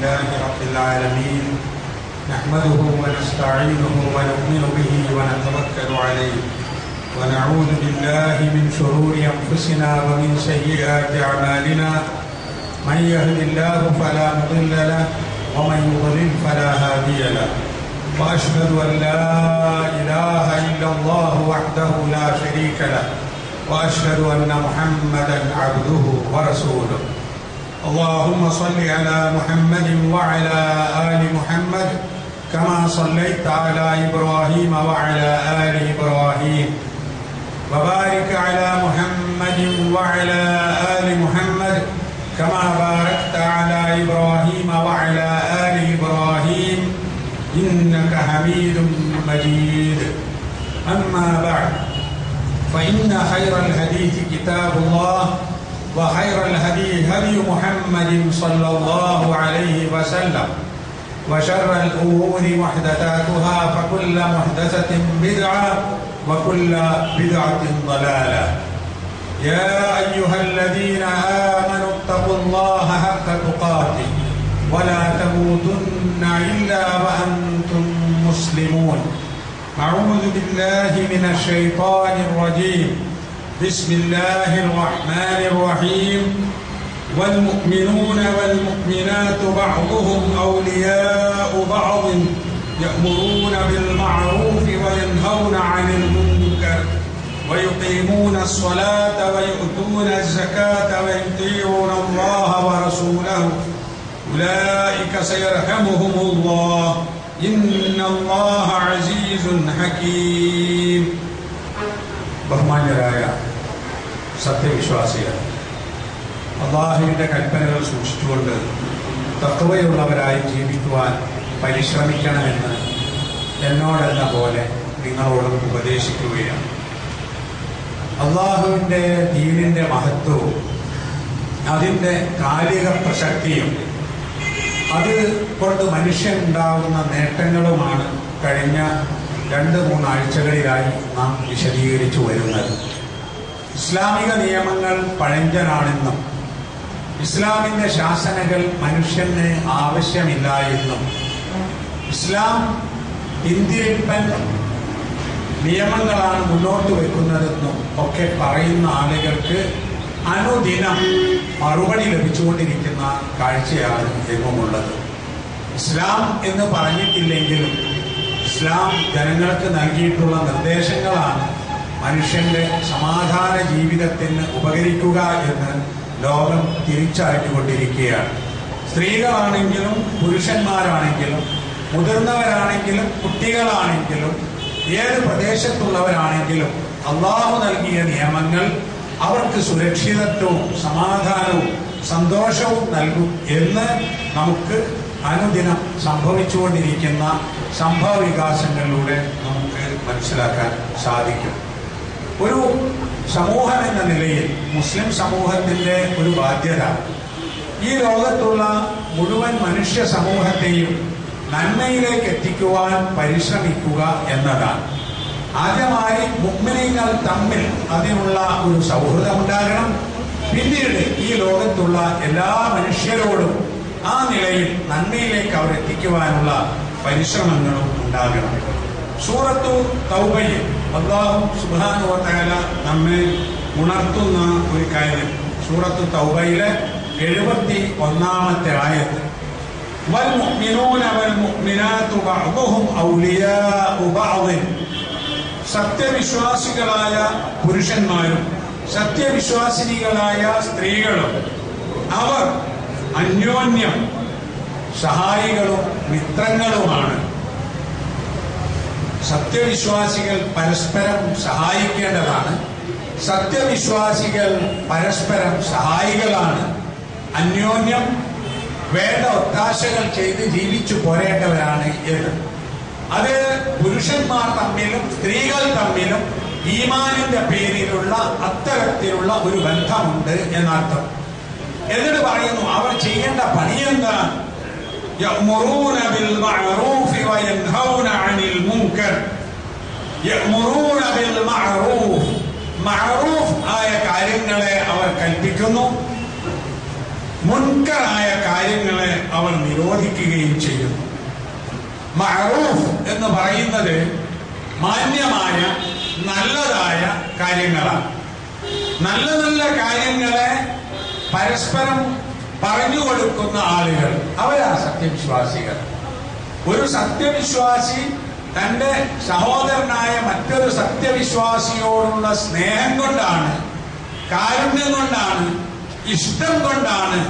لله رب العالمين نحمده ونستعينه ونؤمن به ونتوكل عليه ونعوذ بالله من شرور أنفسنا ومن سيئات أعمالنا من يهد الله فلا مضل له ومن يضلل فلا هادي له وأشهد أن لا إله إلا الله وحده لا شريك له وأشهد أن محمدا عبده ورسوله اللهم صل على محمد وعلى آل محمد كما صليت على إبراهيم وعلى آل إبراهيم وبارك على محمد وعلى آل محمد كما باركت على إبراهيم وعلى آل إبراهيم إنك حميد مجيد أما بعد فإن خير الحديث كتاب الله وخير الهدي هدي محمد صلى الله عليه وسلم وشر الأمور محدثاتها فكل محدثة بدعة وكل بدعة ضلالة يا أيها الذين آمنوا اتقوا الله حق تقاته ولا تموتن إلا وأنتم مسلمون أعوذ بالله من الشيطان الرجيم بسم الله الرحمن الرحيم والمؤمنون والمؤمنات بعضهم أولياء بعض يأمرون بالمعروف وينهون عن المنكر ويقيمون الصلاة ويؤتون الزكاة ويطيعون الله ورسوله أولئك سيرحمهم الله إن الله عزيز حكيم. ബഹുമാന്യരായ സത്യവിശ്വാസികൾ, അല്ലാഹുവിന്റെ കൽപ്പനകൾ സൂക്ഷിച്ചുകൊണ്ട് തഖ്വയുള്ളവരായി ജീവിക്കുവാൻ പരിശ്രമിക്കണമെന്ന് എന്നോടെന്ന പോലെ നിങ്ങളോട് ഉപദേശിക്കുകയാണ്. അല്ലാഹുവിന്റെ ദീനിന്റെ മഹത്വവും അതിൻ്റെ കാലിക പ്രസക്തിയും അത് കൊണ്ട് മനുഷ്യനുണ്ടാവുന്ന നേട്ടങ്ങളുമാണ് കഴിഞ്ഞ 2-3 ആഴ്ചകളിലായി നാം വിശദീകരിച്ചു വരുന്നത്. ഇസ്ലാമിക നിയമങ്ങൾ പഴഞ്ചനാണെന്നും ഇസ്ലാമിൻ്റെ ശാസനകൾ മനുഷ്യന് ആവശ്യമില്ല എന്നും ഇസ്ലാം ഇന്ത്യയിൽപ്പൻ നിയമങ്ങളാണ് മുന്നോട്ട് വെക്കുന്നതെന്നും ഒക്കെ പറയുന്ന ആളുകൾക്ക് അനുദിനം മറുപടി ലഭിച്ചുകൊണ്ടിരിക്കുന്ന കാഴ്ചയാണ് എങ്ങുമുള്ളത്. ഇസ്ലാം എന്ന് പറഞ്ഞിട്ടില്ലെങ്കിലും ഇസ്ലാം ജനങ്ങൾക്ക് നൽകിയിട്ടുള്ള നിർദ്ദേശങ്ങളാണ് മനുഷ്യന്റെ സമാധാന ജീവിതത്തിന് ഉപകരിക്കുക എന്ന് ലോകം തിരിച്ചറിഞ്ഞുകൊണ്ടിരിക്കുകയാണ്. സ്ത്രീകളാണെങ്കിലും പുരുഷന്മാരാണെങ്കിലും മുതിർന്നവരാണെങ്കിലും കുട്ടികളാണെങ്കിലും ഏത് പ്രദേശത്തുള്ളവരാണെങ്കിലും അള്ളാഹു നൽകിയ നിയമങ്ങൾ അവർക്ക് സുരക്ഷിതത്വവും സമാധാനവും സന്തോഷവും നൽകും എന്ന് നമുക്ക് അനുദിനം സംഭവിച്ചുകൊണ്ടിരിക്കുന്ന സംഭവ വികാസങ്ങളിലൂടെ നമുക്ക് മനസ്സിലാക്കാൻ സാധിക്കും. ഒരു സമൂഹം എന്ന നിലയിൽ മുസ്ലിം സമൂഹത്തിൻ്റെ ഒരു ബാധ്യത ഈ ലോകത്തുള്ള മുഴുവൻ മനുഷ്യ സമൂഹത്തെയും നന്മയിലേക്ക് എത്തിക്കുവാൻ പരിശ്രമിക്കുക എന്നതാണ്. ആദ്യമായി മുഅ്മിനീങ്ങൾ തമ്മിൽ അതിനുള്ള ഒരു സൗഹൃദം ഉണ്ടാകണം. പിന്നീട് ഈ ലോകത്തുള്ള എല്ലാ മനുഷ്യരോടും ആ നിലയിൽ നന്മയിലേക്ക് അവർ എത്തിക്കുവാനുള്ള പരിശ്രമങ്ങളും ഉണ്ടാകണം. സൂറത്തു തൗബയിൽ അല്ലാഹു സുബ്ഹാനഹു വ തആല നമ്മെ ഉണർത്തുന്ന ഒരു കാര്യം സൂറത്തു തൗബയിലെ 71-ാമത്തെ ആയത്ത് വൽമുഅ്മിനൂന വൽമുഅ്മിനാതു ബഅ്ദുഹും ഔലിയാഉ ബഅദ്. സത്യവിശ്വാസികളായ പുരുഷന്മാരും സത്യവിശ്വാസിനികളായ സ്ത്രീകളും അവർ അന്യോന്യം സഹായികളും മിത്രങ്ങളുമാണ്. സത്യവിശ്വാസികൾ പരസ്പരം സഹായിക്കേണ്ടതാണ്. സത്യവിശ്വാസികൾ പരസ്പരം സഹായികളാണ്. അന്യോന്യം വേണ്ട ഒത്താശകൾ ചെയ്ത് ജീവിച്ചു പോരേണ്ടവരാണ് എന്ന്. അത് പുരുഷന്മാർ തമ്മിലും സ്ത്രീകൾ തമ്മിലും ഈമാനിന്റെ പേരിലുള്ള അത്തരത്തിലുള്ള ഒരു ബന്ധമുണ്ട് എന്നർത്ഥം. എന്നിട്ട് പറയുന്നു അവർ ചെയ്യേണ്ട പണിയെന്താണ്? يأمرون بالمعروف وينهون عن المنكر. يأمرون بالمعروف. മഅറൂഫ് ആയ കാര്യങ്ങളെ അവർ കൽപ്പിക്കുന്നു, മുൻകറായ കാര്യങ്ങളെ അവർ നിരോധിക്കുന്നു. നിരോധിക്കുകയും ചെയ്യുന്നു. മഅറൂഫ് എന്ന് പറയുന്നത് മാന്യമായ നല്ലതായ കാര്യങ്ങളാണ്. നല്ല നല്ല കാര്യങ്ങളെ പരസ്പരം പറഞ്ഞു കൊടുക്കുന്ന ആളുകൾ, അവരാ സത്യവിശ്വാസികൾ. ഒരു സത്യവിശ്വാസി തന്റെ സഹോദരനായ മറ്റൊരു സത്യവിശ്വാസിയോടുള്ള സ്നേഹം കൊണ്ടാണ്, കാരുണ്യം കൊണ്ടാണ്, ഇഷ്ടം കൊണ്ടാണ്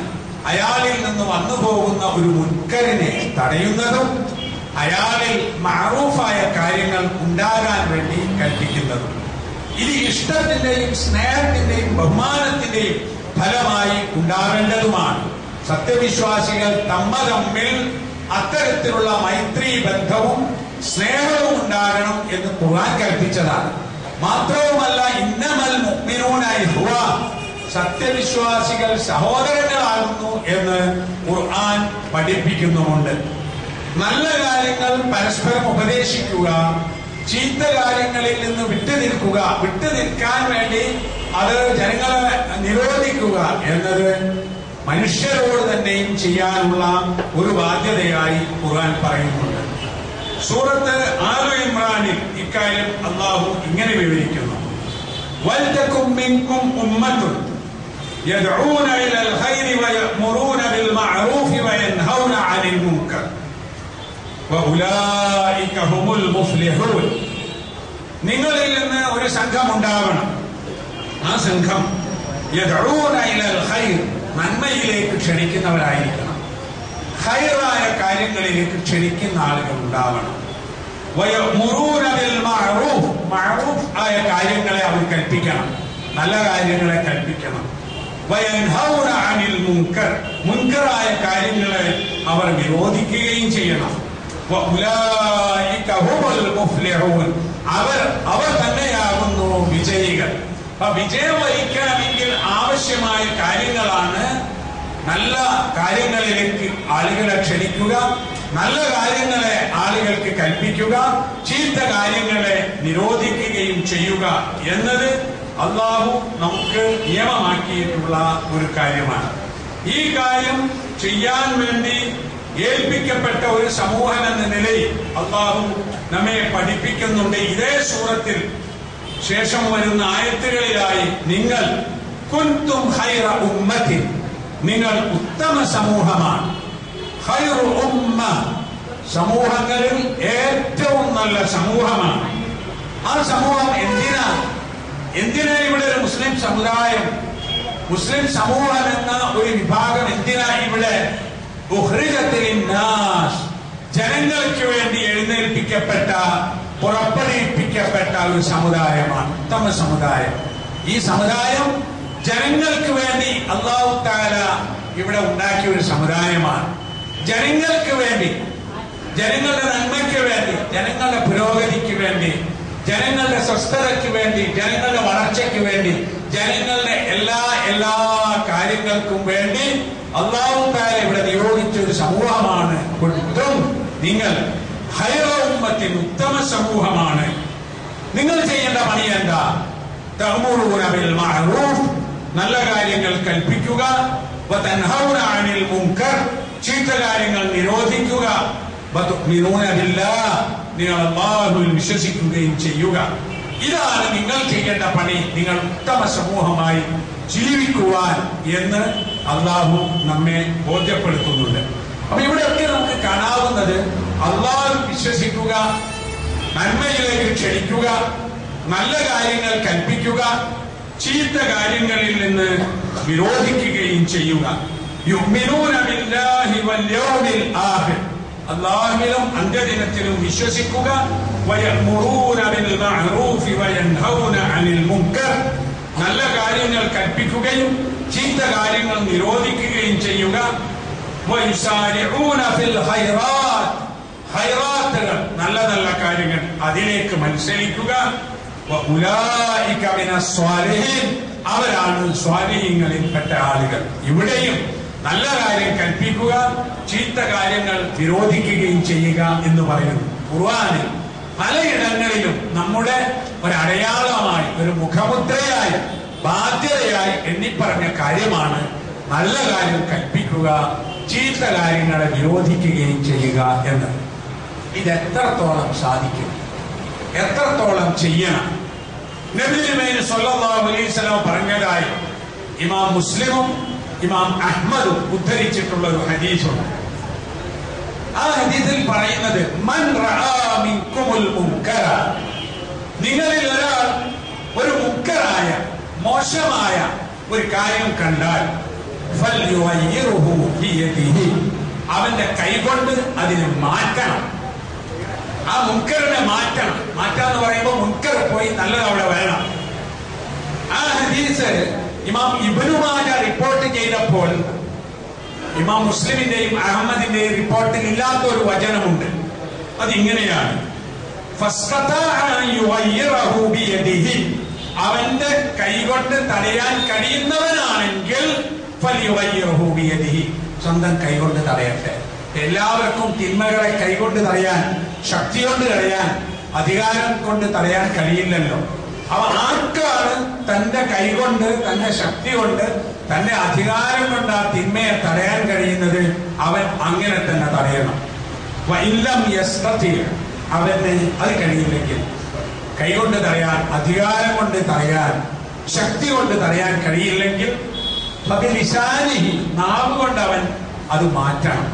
അയാളിൽ നിന്ന് വന്നു പോകുന്ന ഒരു മുൻകറിനെ തടയുന്നതും അയാളിൽ മഅറൂഫായ കാര്യങ്ങൾ ഉണ്ടാകാൻ വേണ്ടി കൽപ്പിക്കുന്നതും. ഇത് ഇഷ്ടത്തിന്റെയും സ്നേഹത്തിന്റെയും ബഹുമാനത്തിന്റെയും ഫലമായി ഉണ്ടാവേണ്ടതുമാണ്. സത്യവിശ്വാസികൾ തമ്മിൽ അത്തരത്തിലുള്ള മൈത്രി ബന്ധവും സ്നേഹവും ഉണ്ടാകണം എന്ന് ഖുർആൻ കൽപ്പിച്ചതാണ്. മാത്രവുമല്ല, ഇന്നമൽ മുഅ്മിനൂന ഇഖ്വ, സത്യവിശ്വാസികൾ സഹോദരങ്ങളാകുന്നു എന്ന് ഖുർആൻ പഠിപ്പിക്കുന്നുമുണ്ട്. നല്ല കാര്യങ്ങൾ പരസ്പരം ഉപദേശിക്കുക, ചീത്ത കാര്യങ്ങളിൽ നിന്ന് വിട്ടുനിൽക്കാൻ വേണ്ടി അത് ജനങ്ങളെ നിരോധിക്കുക എന്നത് മനുഷ്യരോട് തന്നെയും ചെയ്യാനുള്ള ഒരു ബാധ്യതയായി ഖുർആൻ പറയുന്നുണ്ട്. സൂറത്ത് ആലു ഇമ്രാനിൽ ഇക്കാര്യം അല്ലാഹു ഇങ്ങനെ വിവരിക്കുന്നു: വൽതകും മിൻകും ഉമ്മത്തുൻ യദ്ഊന ഇലൽ ഖൈരി വയഅ്മുറൂന ബിൽ മഅറൂഫി വയൻഹൗന അനിൽ മുൻകർ വഉലൈക ഹുമുൽ മുഫ്ലിഹൂൻ. നിങ്ങളിൽ നിന്ന് ഒരു സംഘം ഉണ്ടാവണം. ആ സംഘം യദ്ഊന ഇലൽ ഖൈർ, നന്മയിലേക്ക് ക്ഷണിക്കുന്നവരായിരിക്കണം. ഖൈറായ കാര്യങ്ങളിലേക്ക് ക്ഷണിക്കുന്ന ആളുകൾ ഉണ്ടാവണം. വയഅ്മുറൂന ബിൽ മഅറൂഫ്, മഅറൂഫ് ആയ കാര്യങ്ങളെ അവർ കൽപ്പിക്കണം, നല്ല കാര്യങ്ങളെ കൽപ്പിക്കണം. വയൻഹൗന അനിൽ മുൻകർ, മുൻകറായ കാര്യങ്ങളെ അവർ വിരോധിക്കുകയും ചെയ്യണം. വഉലൈക ഹുമുൽ മുഫ്ലിഹൂൻ, അവർ തന്നെയാകുന്നു വിജയികൾ. അപ്പൊ വിജയം വരിക്കണമെങ്കിൽ ആവശ്യമായ കാര്യങ്ങളാണ് നല്ല കാര്യങ്ങളിലേക്ക് ആളുകളെ ക്ഷണിക്കുക, നല്ല കാര്യങ്ങളെ ആളുകൾക്ക് കൽപ്പിക്കുക, ചീത്ത കാര്യങ്ങളെ നിരോധിക്കുകയും ചെയ്യുക എന്നത് അല്ലാഹു നമുക്ക് നിയമമാക്കിയിട്ടുള്ള ഒരു കാര്യമാണ്. ഈ കാര്യം ചെയ്യാൻ വേണ്ടി ഏൽപ്പിക്കപ്പെട്ട ഒരു സമൂഹം എന്ന നിലയിൽ അല്ലാഹു നമ്മെ പഠിപ്പിക്കുന്നുണ്ട്. ഇതേ സൂറത്തിൽ ശേഷം വരുന്ന ആയത്തുകളിലായി നിങ്ങൾ കുൻതും ഖൈറ ഉമ്മത്തിൻ, നിങ്ങൾ ഉത്തമ സമൂഹമാണ്. ഖൈറു ഉമ്മ, സമൂഹങ്ങളിൽ ഏറ്റവും നല്ല സമൂഹമാണ്. ആ സമൂഹം എന്തിനാ ഇവിടെ ഒരു മുസ്ലിം സമുദായം, മുസ്ലിം സമൂഹം എന്ന ഒരു വിഭാഗം എന്തിനാ ഇവിടെ ഉഖ്രിജത്തിൽ നാസ്, ജനങ്ങൾക്ക് വേണ്ടി എഴുന്നേൽപ്പിക്കപ്പെട്ട, പുറപ്പെടുവിപ്പിക്കപ്പെട്ട ഒരു സമുദായമാണ് ഉത്തമ സമുദായം. ഈ സമുദായം ജനങ്ങൾക്ക് വേണ്ടി അല്ലാഹു തആല ഇവിടെ ഉണ്ടാക്കിയ ഒരു സമുദായമാണ്. ജനങ്ങൾക്ക് വേണ്ടി, ജനങ്ങളുടെ നന്മയ്ക്ക് വേണ്ടി, ജനങ്ങളുടെ പുരോഗതിക്ക് വേണ്ടി, ജനങ്ങളുടെ സ്വസ്ഥതയ്ക്ക് വേണ്ടി, ജനങ്ങളുടെ വളർച്ചയ്ക്ക് വേണ്ടി, ജനങ്ങളുടെ എല്ലാ കാര്യങ്ങൾക്കും വേണ്ടി അല്ലാഹു തആല ഇവിടെ നിയോഗിച്ച ഒരു സമൂഹമാണ്. കുൻതും, നിങ്ങൾ ഖൈറ ഉമ്മത്തിൻ, ഉത്തമ സമൂഹമാണ്. നിങ്ങൾ ചെയ്യേണ്ട പണി എന്താ? തഅ്മുറൂന ബിൽ മഅറൂഫ്, നല്ല കാര്യങ്ങൾ കൽപ്പിക്കുക. വതൻഹൗന അനിൽ മുൻകർ, ചീത്ത കാര്യങ്ങൾ നിരോധിക്കുക. വതുഅ്മിനൂന ബില്ലാഹ്, നിങ്ങൾ അല്ലാഹുവിൽ വിശ്വസിക്കുകയും ചെയ്യുക. ഇതാണ് നിങ്ങൾ ചെയ്യേണ്ട പണി, നിങ്ങൾ ഉത്തമ സമൂഹമായി ജീവിക്കുവാൻ എന്ന് അല്ലാഹു നമ്മെ ബോധ്യപ്പെടുത്തുന്നുണ്ട്. അപ്പൊ ഇവിടെയൊക്കെ നമുക്ക് കാണാവുന്നത് അല്ലാഹു വിശ്വസിക്കുക, നന്മയിലേക്ക് ക്ഷണിക്കുക, നല്ല കാര്യങ്ങൾ കൽപ്പിക്കുക, ചീത്ത കാര്യങ്ങളിൽ നിന്ന് വിരോധിക്കുകയും ചെയ്യുക. യുഅ്മിനൂന ബില്ലാഹി വൽ യൗമിൽ ആഖിർ, അല്ലാഹുവിലും അന്ത്യദിനത്തിലും വിശ്വസിക്കുക. വയഅ്മുറൂന ബിൽ മഅറൂഫി വയൻഹൗന അനിൽ മുൻകർ, നല്ല കാര്യങ്ങൾ കൽപ്പിക്കുകയും ചീത്ത കാര്യങ്ങൾ നിരോധിക്കുകയും ചെയ്യുക. വയുസാരിഊന ഫിൽ ഖൈറാത്ത്, ഖൈറാത്തുകൾ, നല്ല നല്ല കാര്യങ്ങൾ, അതിലേക്ക് മത്സരിക്കുക. വഉലൈക മിനസ് സ്വാലിഹീൻ, അവരാണ് സ്വാലിഹീങ്ങളിൽപ്പെട്ട ആളുകൾ. ഇവിടെയും നല്ല കാര്യം കൽപ്പിക്കുക, ചീത്ത കാര്യങ്ങൾ വിരോധിക്കുകയും ചെയ്യുക എന്ന് പറയുന്നു. ഖുർആനിൽ പലയിടങ്ങളിലും നമ്മുടെ ഒരു അടയാളമായി, ഒരു മുഖമുദ്രയായി, ബാധ്യതയായി എണ്ണിപ്പറഞ്ഞ കാര്യമാണ് നല്ല കാര്യം കൽപ്പിക്കുക, ചീത്ത കാര്യങ്ങളെ വിരോധിക്കുകയും ചെയ്യുക എന്ന്. ഇതെത്രത്തോളം സാധിക്കും, എത്രത്തോളം ചെയ്യണം? നബി തിരുമേനി സ്വല്ലല്ലാഹു അലൈഹി വസല്ലം പറഞ്ഞതായി ഇമാം മുസ്ലിമും ഇമാം അഹ്മദും ഉദ്ധരിച്ചിട്ടുള്ള ഒരു ഹദീസുണ്ട്. ആ ഹദീസിൽ പറയുന്നത്, മൻ റആ മിൻകുമുൽ മുൻകറ, നിങ്ങളിൽ ഒരാൾ ഒരു മുൻകറായ മോശമായ ഒരു കാര്യം കണ്ടാൽ ഫൽയുഗയ്യിറുഹു ബിയദിഹി, അവന്റെ കൈകൊണ്ട് അതിനെ മാറ്റണം. ആ മുൻകറിനെ മാറ്റണം. മാറ്റാന്ന് പറയുമ്പോൾ മുൻകർ പോയി നല്ലത് അവിടെ വേണം. ആ ഹദീസ് ഇമാം ഇബ്നു മാജ റിപ്പോർട്ട് ചെയ്തപ്പോൾ ഇമാം മുസ്ലിമിന്റെയും അഹമ്മദിന്റെയും റിപ്പോർട്ടിൽ ഇല്ലാത്ത ഒരു വചനമുണ്ട്. അതിങ്ങനെയാണ്, അവന്റെ കൈകൊണ്ട് തടയാൻ കഴിയുന്നവനാണെങ്കിൽ സ്വന്തം കൈകൊണ്ട് തടയട്ടെ. എല്ലാവർക്കും തിന്മകളെ കൈകൊണ്ട് തടയാൻ, ശക്തി കൊണ്ട് തടയാൻ, അധികാരം കൊണ്ട് തടയാൻ കഴിയില്ലല്ലോ. അവ ആർക്കാണ് തന്റെ കൈകൊണ്ട്, തന്റെ ശക്തി കൊണ്ട്, തന്റെ അധികാരം കൊണ്ട് ആ തിന്മയെ തടയാൻ കഴിയുന്നത്? അവൻ അങ്ങനെ തന്നെ തടയണം. അവന് അത് കഴിയില്ലെങ്കിൽ, കൈകൊണ്ട് തടയാൻ, അധികാരം കൊണ്ട് തടയാൻ, ശക്തി കൊണ്ട് തടയാൻ കഴിയില്ലെങ്കിൽ നാവ് കൊണ്ട് അവൻ അത് മാറ്റണം.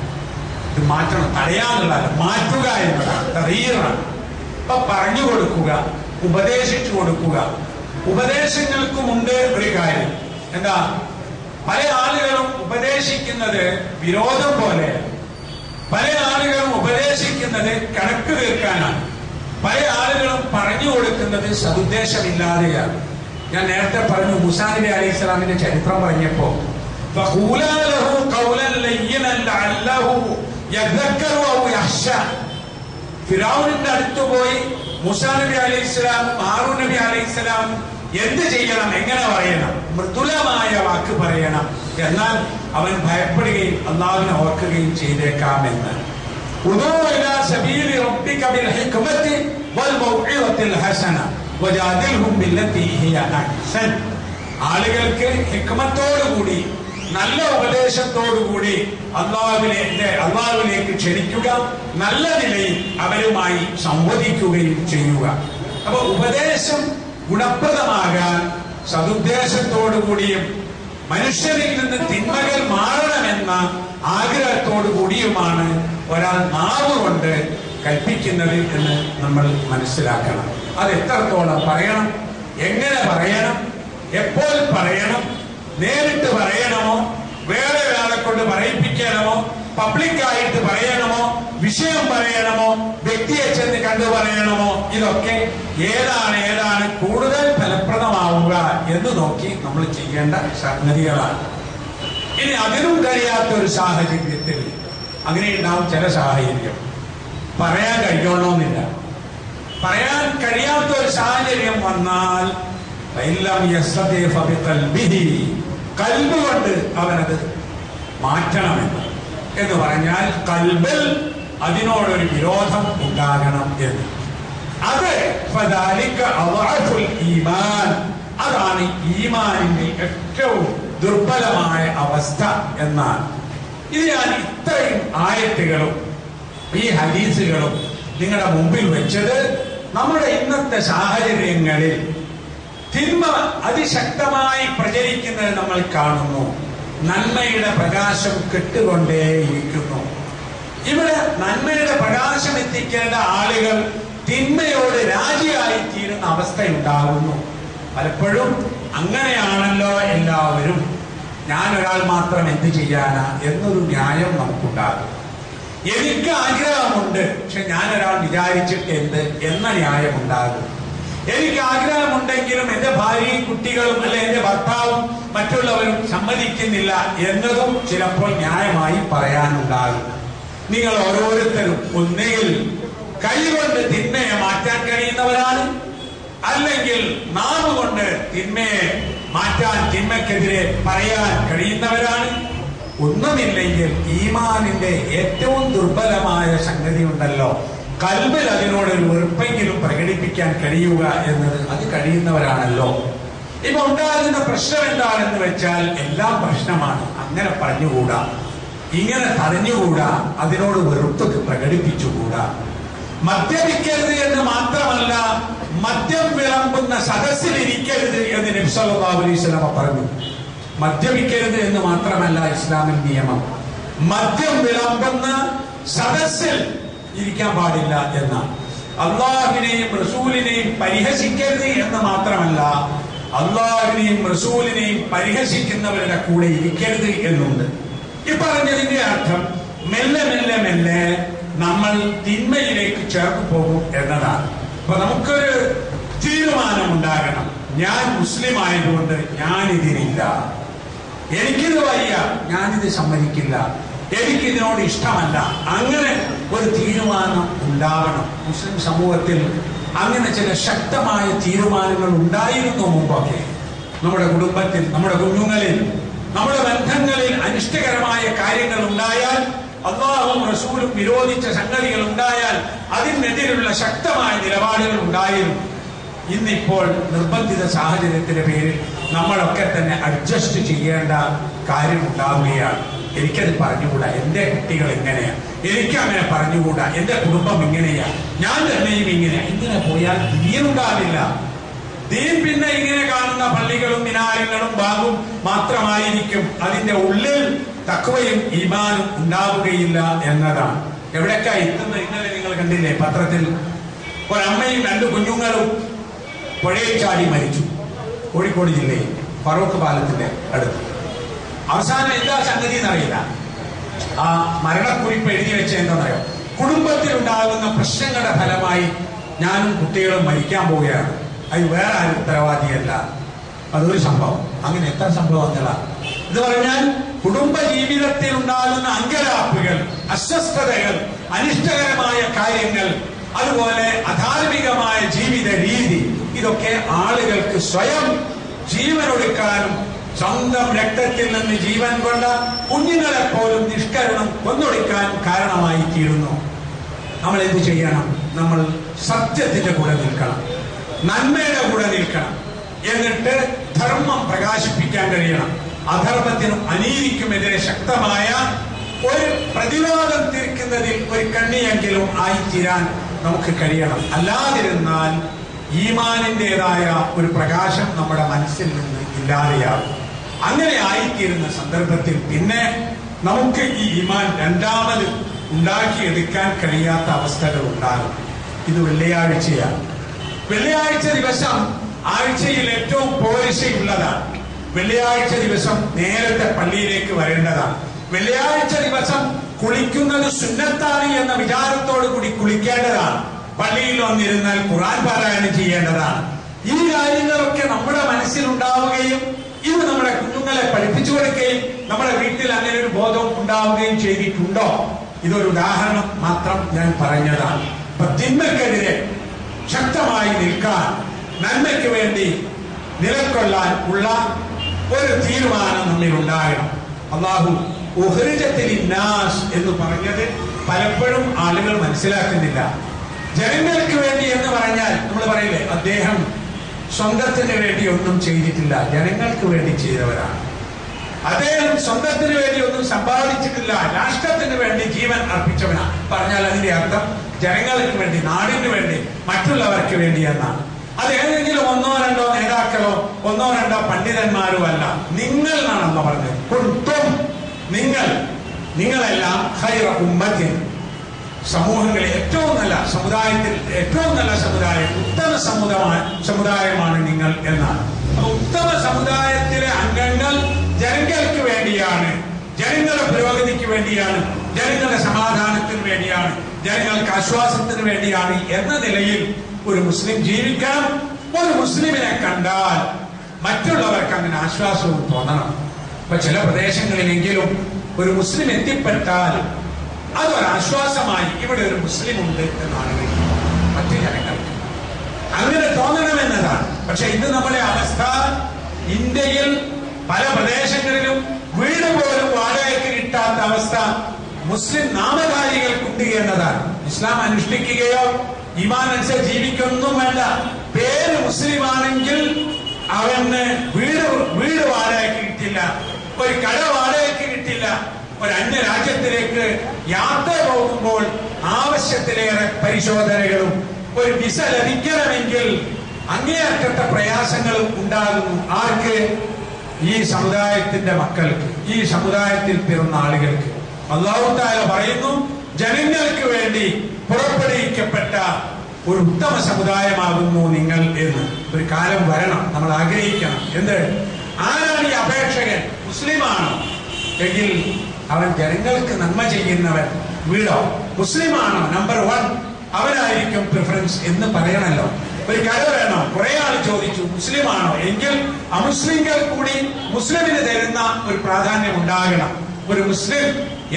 ഇത് മാറ്റണം, തടയാന്നുള്ളതല്ല, മാറ്റുക എന്നതാണ്, തടയണം. അപ്പൊ പറഞ്ഞു കൊടുക്കുക, ഉപദേശിച്ചു കൊടുക്കുക. ഉപദേശങ്ങൾക്കുമുണ്ട് ഒരു കാര്യം, എന്താ? പല ആളുകളും ഉപദേശിക്കുന്നത് വിരോധം പോലെയാണ്. പല ആളുകളും ഉപദേശിക്കുന്നത് കണക്ക് തീർക്കാനാണ്. പല ആളുകളും പറഞ്ഞു കൊടുക്കുന്നത് സതുദ്ദേശമില്ലാതെയാണ്. ഞാൻ നേരത്തെ പറഞ്ഞു, മൂസാ നബി അലൈഹി സ്വലാമിന്റെ ചരിത്രം പറഞ്ഞപ്പോ ഫിറഔനിന്റെ അടുത്ത് പോയി മൂസാ നബി അലൈഹി സ്വലാമും ഹാറൂൻ നബി അലൈഹി സ്വലാമും എന്ത് ചെയ്യണം, എങ്ങനെ പറയണം? മൃദുലമായ വാക്ക് പറയണം, എന്നാൽ അവൻ ഭയപ്പെടുകയും അല്ലാഹുവിനെ ഓർക്കുകയും ചെയ്തേക്കാമെന്ന്. ആളുകൾക്ക് ഹിക്മത്തോടുകൂടി, നല്ല ഉപദേശത്തോടുകൂടി അള്ളാഹുവിലേക്ക് ക്ഷണിക്കുക, നല്ല നിലയിൽ അവരുമായി സംവദിക്കുകയും ചെയ്യുക. അപ്പൊ ഉപദേശം ഗുണപ്രദമാകാൻ സതുദ്ദേശത്തോടുകൂടിയും മനുഷ്യരിൽ നിന്ന് തിന്മകൾ മാറണമെന്ന ആഗ്രഹത്തോടു കൂടിയുമാണ് ഒരാൾ നാവ് കൊണ്ട് കൽപ്പിക്കുന്നത് എന്ന് നമ്മൾ മനസ്സിലാക്കണം. അത് എത്രത്തോളം പറയണം, എങ്ങനെ പറയണം, എപ്പോൾ പറയണം, നേരിട്ട് പറയണമോ, വേറെ ഒരാളെ കൊണ്ട് പറയിപ്പിക്കണമോ, പബ്ലിക്കായിട്ട് പറയണമോ, വിഷയം പറയണമോ, വ്യക്തിയെ ചെന്ന് കണ്ടു പറയണമോ, ഇതൊക്കെ ഏതാണ് കൂടുതൽ ഫലപ്രദമാവുക എന്ന് നോക്കി നമ്മൾ ചെയ്യേണ്ട സംഗതികളാണ്. ഇനി അതിനും കഴിയാത്ത ഒരു സാഹചര്യത്തിൽ, അങ്ങനെ ഉണ്ടാവും ചില സാഹചര്യം, പറയാൻ കഴിയണമെന്നില്ല. പറയാൻ കഴിയാത്ത ഒരു സാഹചര്യം വന്നാൽ കൽബ് കൊണ്ട് അവനത് മാറ്റണമെന്ന് എന്ന് പറഞ്ഞാൽ കൽബിൽ അതിനോടൊരു വിരോധം ഉണ്ടാകണം എന്ന്. അത് ഈമാൻ, അതാണ് ഈമാനിന്റെ ഏറ്റവും ദുർബലമായ അവസ്ഥ എന്നാണ്. ഇത് ഞാൻ ഇത്രയും ആയത്തുകളും ഈ ഹദീസുകളും നിങ്ങളുടെ മുമ്പിൽ വെച്ചത് നമ്മുടെ ഇന്നത്തെ സാഹചര്യങ്ങളിൽ തിന്മ അതിശക്തമായി പ്രചരിക്കുന്നത് നമ്മൾ കാണുന്നു. നന്മയുടെ പ്രകാശം കെട്ടുകൊണ്ടേയിരിക്കുന്നു. ഇവിടെ നന്മയുടെ പ്രകാശം എത്തിക്കേണ്ട ആളുകൾ തിന്മയോട് രാജിയായി തീരുന്ന അവസ്ഥയുണ്ടാകുന്നു. പലപ്പോഴും അങ്ങനെയാണല്ലോ എല്ലാവരും, ഞാനൊരാൾ മാത്രം എന്ത് ചെയ്യാനാ എന്നൊരു ന്യായം നമുക്കുണ്ടാകും. എനിക്ക് ആഗ്രഹമുണ്ട്, പക്ഷെ ഞാനൊരാൾ വിചാരിച്ചിട്ട് എന്ത് എന്ന ന്യായമുണ്ടാകും. എനിക്ക് ആഗ്രഹമുണ്ടെങ്കിലും എന്റെ ഭാര്യയും കുട്ടികളും അല്ലെ എന്റെ ഭർത്താവും മറ്റുള്ളവരും സമ്മതിക്കുന്നില്ല എന്നതും ചിലപ്പോൾ ന്യായമായി പറയാനുണ്ടാകും. നിങ്ങൾ ഓരോരുത്തരും ഒന്നുകിൽ കൈകൊണ്ട് തിന്മയെ മാറ്റാൻ കഴിയുന്നവരാണ്, അല്ലെങ്കിൽ നാവ് കൊണ്ട് തിന്മയെ മാറ്റാൻ, തിന്മക്കെതിരെ പറയാൻ കഴിയുന്നവരാണ്. ഒന്നുമില്ലെങ്കിൽ ഈമാനിന്റെ ഏറ്റവും ദുർബലമായ സംഗതി ഉണ്ടല്ലോ, കൽബിൽ അതിനോടൊരു വെറുപ്പെങ്കിലും പ്രകടിപ്പിക്കാൻ കഴിയുക എന്നത്, അത് കഴിയുന്നവരാണല്ലോ. ഇപ്പൊ ഉണ്ടാകുന്ന പ്രശ്നം എന്താണെന്ന് വെച്ചാൽ എല്ലാം പ്രശ്നമാണ്, അങ്ങനെ പറഞ്ഞുകൂടാ. ഇങ്ങനെ തടഞ്ഞുകൂടാ, അതിനോട് വെറുപ്പ് പ്രകടിപ്പിച്ചുകൂടാ. മദ്യപിക്കരുത് എന്ന് മാത്രമല്ല, മദ്യം വിളമ്പുന്ന സദസ്സിലിരിക്കരുത് എന്ന് നബി സല്ലല്ലാഹു അലൈഹി വസല്ലം പറഞ്ഞു. മദ്യപിക്കരുത് എന്ന് മാത്രമല്ല ഇസ്ലാമിൽ നിയമം, മദ്യം വിളമ്പുന്ന സദസ്സിൽ ഇരിക്കാൻ പാടില്ല എന്നാണ്. അള്ളാഹുവിനെയും റസൂലിനെയും പരിഹസിക്കരുത് എന്ന് മാത്രമല്ല, അള്ളാഹുവിനെയും റസൂലിനെയും പരിഹസിക്കുന്നവരുടെ കൂടെ ഇരിക്കരുത് എന്നുണ്ട്. ഈ പറഞ്ഞതിന്റെ അർത്ഥം മെല്ലെ മെല്ലെ മെല്ലെ നമ്മൾ തിന്മയിലേക്ക് ചേർത്ത് പോകും എന്നതാണ്. അപ്പൊ നമുക്കൊരു തീരുമാനമുണ്ടാകണം. ഞാൻ മുസ്ലിം ആയതുകൊണ്ട് ഞാനിതിനില്ല, എനിക്കിത് വയ്യ, ഞാനിത് സമ്മതിക്കില്ല, എനിക്കിതിനോട് ഇഷ്ടമല്ല. അങ്ങനെ ഒരു തീരുമാനം ഉണ്ടാവണം. മുസ്ലിം സമൂഹത്തിൽ അങ്ങനെ ചില ശക്തമായ തീരുമാനങ്ങൾ ഉണ്ടായിരുന്നു മുമ്പൊക്കെ. നമ്മുടെ കുടുംബത്തിൽ, നമ്മുടെ കുഞ്ഞുങ്ങളിൽ, നമ്മുടെ ബന്ധങ്ങളിൽ അനിഷ്ടകരമായ കാര്യങ്ങൾ ഉണ്ടായാൽ, അല്ലാഹുവും റസൂലും വിരോധിച്ച സംഗതികൾ ഉണ്ടായാൽ അതിനെതിരെയുള്ള ശക്തമായ നിലപാടുകൾ ഉണ്ടായിരുന്നു. ഇന്നിപ്പോൾ നിർബന്ധിത സാഹചര്യത്തിന്റെ പേരിൽ നമ്മളൊക്കെ തന്നെ അഡ്ജസ്റ്റ് ചെയ്യേണ്ട കാര്യം ഉണ്ടാവുകയാണ്. എനിക്കത് പറഞ്ഞുകൂടാ, എന്റെ കുട്ടികൾ എങ്ങനെയാ, എനിക്കങ്ങനെ പറഞ്ഞുകൂടാ, എന്റെ കുടുംബം ഇങ്ങനെയാ, ഞാൻ തന്നെയും ഇങ്ങനെ പോയാൽ ദീനുണ്ടാവില്ല. ദീൻ പിന്നെ ഇങ്ങനെ കാണുന്ന പള്ളികളും മിനാരങ്ങളും ബാഗും മാത്രമായിരിക്കും. അതിന്റെ ഉള്ളിൽ തഖ്വയും ഈമാനും ഉണ്ടാവുകയില്ല എന്നതാണ്. എവിടേക്കാ എത്തുന്നത്? ഇന്നലെ നിങ്ങൾ കണ്ടില്ലേ പത്രത്തിൽ, ഒരമ്മയും 2 കുഞ്ഞുങ്ങളും പുഴയിൽ ചാടി മരിച്ചു. കോഴിക്കോട് ജില്ലയിൽ ഫറൂഖ് പാലത്തിന്റെ അടുത്ത്. അവസാനം എന്താ സംഗതി എന്നറിയില്ല. ആ മരണക്കുറിപ്പ് എഴുതി വെച്ച എന്താണെന്നറിയോ? കുടുംബത്തിൽ ഉണ്ടാകുന്ന പ്രശ്നങ്ങളുടെ ഫലമായി ഞാനും കുട്ടികളും മരിക്കാൻ പോവുകയാണ്, അത് വേറെ ആരും ഉത്തരവാദിയല്ല. അതൊരു സംഭവം. അങ്ങനെ എത്ര സംഭവങ്ങളാ ഇത് പറഞ്ഞാൽ കുടുംബ ജീവിതത്തിൽ ഉണ്ടാകുന്ന അങ്കലാപ്പുകൾ, അസ്വസ്ഥതകൾ, അനിഷ്ടകരമായ കാര്യങ്ങൾ, അതുപോലെ അധാർമികമായ ജീവിത രീതി, ഇതൊക്കെ ആളുകൾക്ക് സ്വയം ജീവനൊടുക്കാനും സ്വന്തം രക്തത്തിൽ നിന്ന് ജീവൻ കൊണ്ട കുഞ്ഞുങ്ങളെ പോലും നിഷ്കരണം കൊന്നൊടുക്കാനും കാരണമായി തീരുന്നു. നമ്മൾ എന്ത് ചെയ്യണം? നമ്മൾ സത്യത്തിന്റെ കൂടെ നിൽക്കണം, നന്മയുടെ കൂടെ നിൽക്കണം. എന്നിട്ട് ധർമ്മം പ്രകാശിപ്പിക്കാൻ കഴിയണം. അധർമ്മത്തിനും അനീതിക്കുമെതിരെ ശക്തമായ ഒരു പ്രതിരോധം തീർക്കുന്നതിൽ ഒരു കണ്ണിയെങ്കിലും ആയിത്തീരാൻ നമുക്ക് കഴിയണം. അല്ലാതിരുന്നാൽ ഈമാനിൻ്റെതായ ഒരു പ്രകാശം നമ്മുടെ മനസ്സിൽ നിന്ന് ഇല്ലാതെയാകും. അങ്ങനെ ആയിത്തീരുന്ന സന്ദർഭത്തിൽ പിന്നെ നമുക്ക് ഈ ഈമാൻ രണ്ടാമത് ഉണ്ടാക്കിയെടുക്കാൻ കഴിയാത്ത അവസ്ഥകൾ ഉണ്ടാകും. ഇത് വെള്ളിയാഴ്ചയാണ്. വെള്ളിയാഴ്ച ദിവസം ആഴ്ചയിൽ ഏറ്റവും പോലീശയുള്ളതാണ്. വെള്ളിയാഴ്ച ദിവസം നേരത്തെ പള്ളിയിലേക്ക് വരേണ്ടതാണ്. വെള്ളിയാഴ്ച ദിവസം കുളിക്കുന്നത് സുന്നത്താണ് എന്ന വിചാരത്തോടു കൂടി കുളിക്കേണ്ടതാണ്. പള്ളിയിൽ വന്നിരുന്നാൽ ഖുർആൻ പാരായണം ചെയ്യേണ്ടതാണ്. ഈ കാര്യങ്ങളൊക്കെ നമ്മുടെ മനസ്സിലുണ്ടാവുകയും ഇത് നമ്മുടെ കുഞ്ഞുങ്ങളെ പഠിപ്പിച്ചു കൊടുക്കുകയും നമ്മുടെ വീട്ടിൽ അങ്ങനെ ഒരു ബോധം ഉണ്ടാവുകയും ചെയ്തിട്ടുണ്ടോ? ഇതൊരു ഉദാഹരണം മാത്രം ഞാൻ പറഞ്ഞതാണ്. തിന്മക്കെതിരെ ശക്തമായി നിൽക്കാൻ, നന്മയ്ക്ക് വേണ്ടി നിലകൊള്ളാൻ ഉള്ള ഒരു തീരുമാനം നമ്മിൽ ഉണ്ടാകണം. അല്ലാഹു ഉഖ്രിജത്തിൽ നാസ് എന്ന് പറഞ്ഞത് പലപ്പോഴും ആളുകൾ മനസ്സിലാക്കുന്നില്ല. ജനങ്ങൾക്ക് വേണ്ടി എന്ന് പറഞ്ഞാൽ നമ്മൾ പറയില്ലേ, അദ്ദേഹം സ്വന്തത്തിന് വേണ്ടി ഒന്നും ചെയ്തിട്ടില്ല, ജനങ്ങൾക്ക് വേണ്ടി ചെയ്തവരാണ്. അദ്ദേഹം സ്വന്തത്തിന് വേണ്ടി ഒന്നും സമ്പാദിച്ചിട്ടില്ല, രാഷ്ട്രത്തിന് വേണ്ടി ജീവൻ അർപ്പിച്ചവനാണ്. പറഞ്ഞാൽ അതിന്റെ അർത്ഥം ജനങ്ങൾക്ക് വേണ്ടി, നാടിന് വേണ്ടി, മറ്റുള്ളവർക്ക് വേണ്ടി എന്നാണ്. അത് ഏതെങ്കിലും 1-2 നേതാക്കളോ 1-2 പണ്ഡിതന്മാരോ അല്ല, നിങ്ങൾ എന്നാണല്ലോ പറഞ്ഞത്. കുന്തും, നിങ്ങളെല്ലാം ഖൈറ ഉമ്മത്തിൻ, സമൂഹങ്ങളിൽ ഏറ്റവും നല്ല സമുദായത്തിൽ ഏറ്റവും നല്ല സമുദായം, ഉത്തമ സമുദായമാണ് നിങ്ങൾ എന്നാണ്. അപ്പൊ ഉത്തമ സമുദായത്തിലെ അംഗങ്ങൾ ജനങ്ങൾക്ക് വേണ്ടിയാണ്, ജനങ്ങളുടെ പുരോഗതിക്ക് വേണ്ടിയാണ്, ജനങ്ങളുടെ സമാധാനത്തിന് വേണ്ടിയാണ്, ജനങ്ങൾക്ക് ആശ്വാസത്തിന് വേണ്ടിയാണ് എന്ന നിലയിൽ ഒരു മുസ്ലിം ജീവിക്കണം. ഒരു മുസ്ലിമിനെ കണ്ടാൽ മറ്റുള്ളവർക്ക് അങ്ങനെ ആശ്വാസവും തോന്നണം. ഇപ്പൊ ചില പ്രദേശങ്ങളിലെങ്കിലും ഒരു മുസ്ലിം എത്തിപ്പെട്ടാൽ അതൊരാശ്വാസമായി, ഇവിടെ ഒരു മുസ്ലിം ഉണ്ട് എന്നാണ് മറ്റു ജനങ്ങൾക്ക് അങ്ങനെ തോന്നണമെന്നതാണ്. പക്ഷെ ഇത് നമ്മുടെ അവസ്ഥ. ഇന്ത്യയിൽ പല പ്രദേശങ്ങളിലും വീട് പോലും വാടകയ്ക്ക് കിട്ടാത്ത അവസ്ഥ മുസ്ലിം നാമധാരികൾക്കുണ്ട് എന്നതാണ്. ഇസ്ലാം അനുഷ്ഠിക്കുകയോ ഈമാൻ അനുസരിച്ച് ജീവിക്കൊന്നും വേണ്ട. പേര് മുസ്ലിം ആണെങ്കിൽ അവന് വീട് വാടകയ്ക്ക് കിട്ടില്ല, ഒരു കട വാടകയ്ക്ക് കിട്ടില്ല, ഒരു അന്യ രാജ്യത്തിലേക്ക് യാത്ര പോകുമ്പോൾ ആവശ്യത്തിലേറെ പരിശോധനകളും, ഒരു വിസ ലഭിക്കണമെങ്കിൽ അങ്ങേയറ്റത്തെ പ്രയാസങ്ങളും ഉണ്ടാകുന്നു. ആർക്ക്? ഈ സമുദായത്തിന്റെ മക്കൾക്ക്, ഈ സമുദായത്തിൽ പിറന്ന ആളുകൾക്ക്. അല്ലാഹു തആല പറയുന്നു, ജനങ്ങൾക്ക് വേണ്ടി പുറപ്പെടുവിക്കപ്പെട്ട ഒരു ഉത്തമ സമുദായമാകുന്നു നിങ്ങൾ എന്ന്. ഒരു കാലം വരണം, നമ്മൾ ആഗ്രഹിക്കണം. എന്ത്? ആരാണ് ഈ അപേക്ഷകൻ? മുസ്ലിമാണോ എങ്കിൽ അവൻ ജനങ്ങൾക്ക് നന്മ ചെയ്യുന്നവൻ. വീടോ മുസ്ലിമാണോ, നമ്പർ 1 അവനായിരിക്കും പ്രിഫറൻസ് എന്ന് പറയണല്ലോ. ഒരു കഥ വേണം. കുറെ ആൾ ചോദിച്ചു, മുസ്ലിമാണോ എങ്കിൽ അമുസ്ലിങ്ങൾ കൂടി മുസ്ലിമിന് തരുന്ന ഒരു പ്രാധാന്യം ഉണ്ടാകണം. ഒരു മുസ്ലിം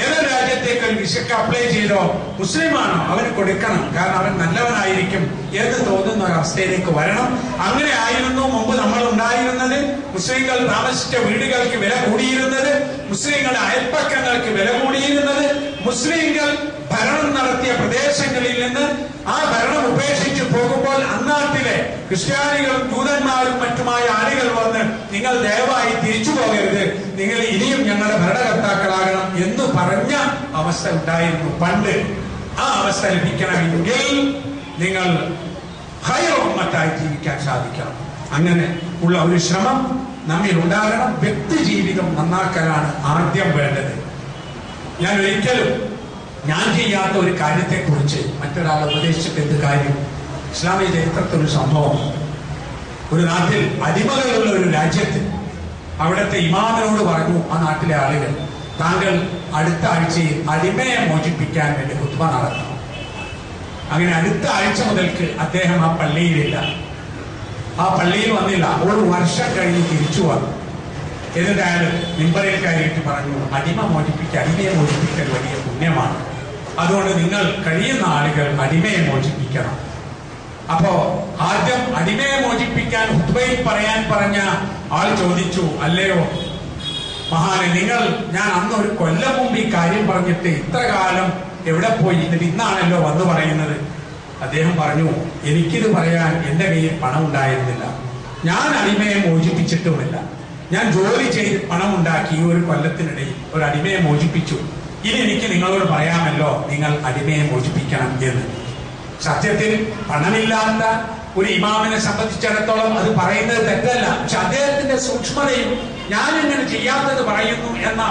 ഏതൊരു രാജ്യത്തേക്ക് ഒരു വിസയ്ക്ക് അപ്ലൈ ചെയ്തോ, മുസ്ലിമാണോ അവന് കൊടുക്കണം. കാരണം അവൻ നല്ലവനായിരിക്കും എന്ന് തോന്നുന്ന ഒരവസ്ഥയിലേക്ക് വരണം. അങ്ങനെ ആയിരുന്നു മുമ്പ് നമ്മൾ ഉണ്ടായിരുന്നത്. മുസ്ലിങ്ങൾ താമസിച്ച വീടുകൾക്ക് വില കൂടിയിരുന്നത്, മുസ്ലിങ്ങളുടെ അയൽപ്പക്കങ്ങൾക്ക് വില കൂടിയിരുന്നത്, മുസ്ലിങ്ങൾ ഭരണം നടത്തിയ പ്രദേശങ്ങളിൽ നിന്ന് ആ ഭരണം ഉപേക്ഷിച്ച് പോകുമ്പോൾ അന്നാട്ടിലെ ക്രിസ്ത്യാനികളും ജൂതന്മാരും മറ്റുമായ ആളുകൾ വന്ന് നിങ്ങൾ ദയവായി തിരിച്ചു പോകരുത്, നിങ്ങൾ ഇനിയും ഞങ്ങളുടെ ഭരണകർത്താക്കളാകണം എന്ന് പറഞ്ഞ അവസ്ഥ ഉണ്ടായിരുന്നു പണ്ട്. ആ അവസ്ഥ ലഭിക്കണമെങ്കിൽ നിങ്ങൾ ഖൈർ ഉമ്മത്തായി ജീവിക്കാൻ സാധിക്കണം. അങ്ങനെ ഉള്ള ഒരു ശ്രമം നമ്മിൽ ഉണ്ടാകണം. വ്യക്തി ജീവിതം നന്നാക്കലാണ് ആദ്യം വേണ്ടത്. ഞാൻ ഒരിക്കലും ഞാൻ ചെയ്യാത്ത ഒരു കാര്യത്തെക്കുറിച്ച് മറ്റൊരാളെ ഉപദേശിച്ചിട്ട് എന്ത് കാര്യം? ഇസ്ലാമിക ചരിത്രത്തിൽ ഒരു സംഭവം. ഒരു നാട്ടിൽ അടിമകളുള്ള ഒരു രാജ്യത്ത് അവിടുത്തെ ഇമാമിനോട് പറഞ്ഞു ആ നാട്ടിലെ ആളുകൾ, താങ്കൾ അടുത്ത ആഴ്ചയിൽ അടിമയെ മോചിപ്പിക്കാൻ വേണ്ടി ഖുത്ബ നടത്തണം. അങ്ങനെ അടുത്ത ആഴ്ച മുതൽക്ക് അദ്ദേഹം ആ പള്ളിയിലില്ല. ആ പള്ളിയിൽ വന്നില്ല. ഒരു വർഷം കഴിഞ്ഞ് തിരിച്ചു വന്നു. എന്നിട്ട് അയാൾ മിമ്പറിൽ കയറിയിട്ട് പറഞ്ഞു, അടിമയെ മോചിപ്പിക്കൽ വലിയ പുണ്യമാണ്. അതുകൊണ്ട് നിങ്ങൾ കഴിയുന്ന ആളുകൾ അടിമയെ മോചിപ്പിക്കണം. അപ്പോ ആദ്യം അടിമയെ മോചിപ്പിക്കാൻ ഖുത്ബയിൽ പറയാൻ പറഞ്ഞ ആൾ ചോദിച്ചു, അല്ലയോ മഹാനെ, ഞാൻ അന്ന് ഒരു കൊല്ലം മുമ്പ് ഈ കാര്യം പറഞ്ഞിട്ട് ഇത്ര കാലം എവിടെ പോയി? എന്നിട്ട് ഇന്നാണല്ലോ വന്നു പറയുന്നത്. അദ്ദേഹം പറഞ്ഞു, എനിക്കിത് പറയാൻ എന്റെ കയ്യിൽ പണം ഉണ്ടായിരുന്നില്ല. ഞാൻ അടിമയെ മോചിപ്പിച്ചിട്ടുമില്ല. ഞാൻ ജോലി ചെയ്ത് പണമുണ്ടാക്കി ഈ ഒരു കൊല്ലത്തിനിടയിൽ ഒരു അടിമയെ മോചിപ്പിച്ചു. ഇനി എനിക്ക് നിങ്ങളോട് പറയാമല്ലോ, നിങ്ങൾ അടിമയെ മോചിപ്പിക്കണം എന്ന്. സത്യത്തിൽ പണമില്ലാത്ത ഒരു ഇമാമിനെ സംബന്ധിച്ചിടത്തോളം അത് പറയുന്നത് തെറ്റല്ല. പക്ഷെ അദ്ദേഹത്തിന്റെ സൂക്ഷ്മതയും ഞാൻ ഇങ്ങനെ ചെയ്യാത്തത് പറയുന്നു എന്ന